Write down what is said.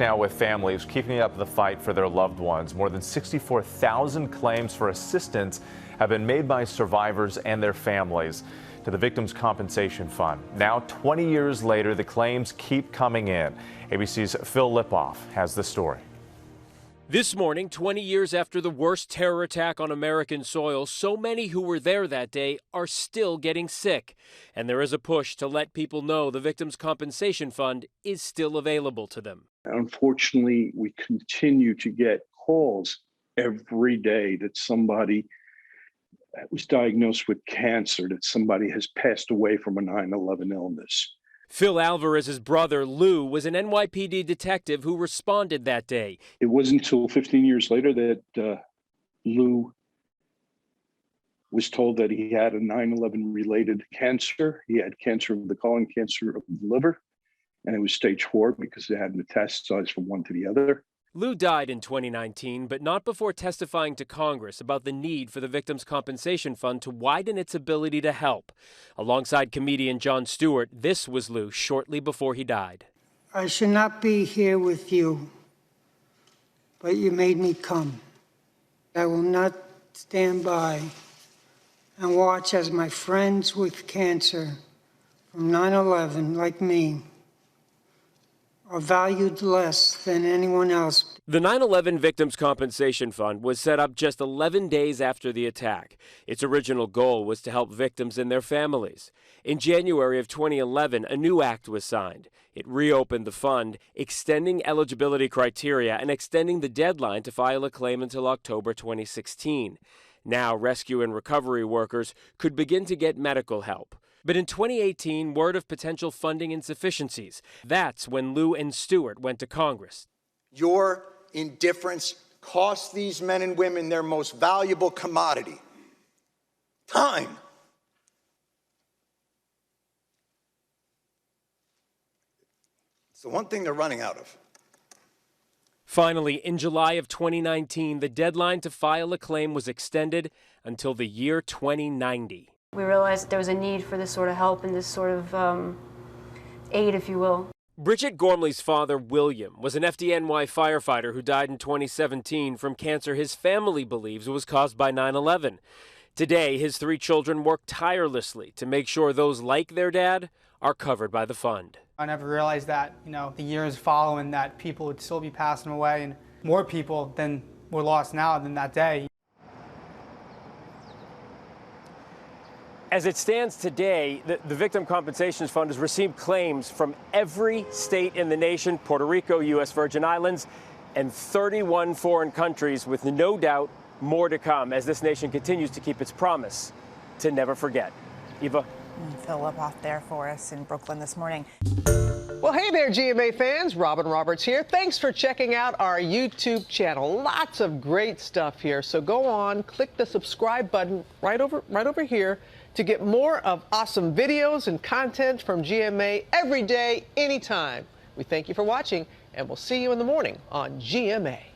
Now with families keeping up the fight for their loved ones, more than 64,000 claims for assistance have been made by survivors and their families to the Victims' Compensation Fund. Now, 20 years later, the claims keep coming in. ABC's Phil Lipoff has the story. This morning, 20 years after the worst terror attack on American soil, so many who were there that day are still getting sick. And there is a push to let people know the Victims' Compensation Fund is still available to them. Unfortunately, we continue to get calls every day that somebody was diagnosed with cancer, that somebody has passed away from a 9/11 illness. Phil Alvarez's brother, Lou, was an NYPD detective who responded that day. It wasn't until 15 years later that Lou was told that he had a 9/11 related cancer. He had cancer of the colon, cancer of the liver, and it was stage 4 because it had metastasized from one to the other. Lou died in 2019, but not before testifying to Congress about the need for the Victims' Compensation Fund to widen its ability to help. Alongside comedian Jon Stewart, this was Lou shortly before he died. I should not be here with you, but you made me come. I will not stand by and watch as my friends with cancer from 9/11, like me, are valued less than anyone else. The 9/11 Victims' Compensation Fund was set up just 11 days after the attack. Its original goal was to help victims and their families. In January of 2011, a new act was signed. It reopened the fund, extending eligibility criteria and extending the deadline to file a claim until October 2016. Now, rescue and recovery workers could begin to get medical help. But in 2018, word of potential funding insufficiencies. That's when Lou and Stewart went to Congress. Your indifference costs these men and women their most valuable commodity, time. It's the one thing they're running out of. Finally, in July of 2019, the deadline to file a claim was extended until the year 2090. We realized there was a need for this sort of help and this sort of aid, if you will. Bridget Gormley's father, William, was an FDNY firefighter who died in 2017 from cancer his family believes was caused by 9/11. Today, his 3 children work tirelessly to make sure those like their dad are covered by the fund. I never realized that, the years following that people would still be passing away and more people than were lost now than that day. As it stands today, the Victim Compensation Fund has received claims from every state in the nation, Puerto Rico, U.S. Virgin Islands, and 31 foreign countries, with no doubt more to come as this nation continues to keep its promise to never forget. Eva? Phil Lipoff there for us in Brooklyn this morning. Well, hey there, GMA fans. Robin Roberts here. Thanks for checking out our YouTube channel. Lots of great stuff here. So go on, click the subscribe button right over here to get more of awesome videos and content from GMA every day, anytime. We thank you for watching, and we'll see you in the morning on GMA.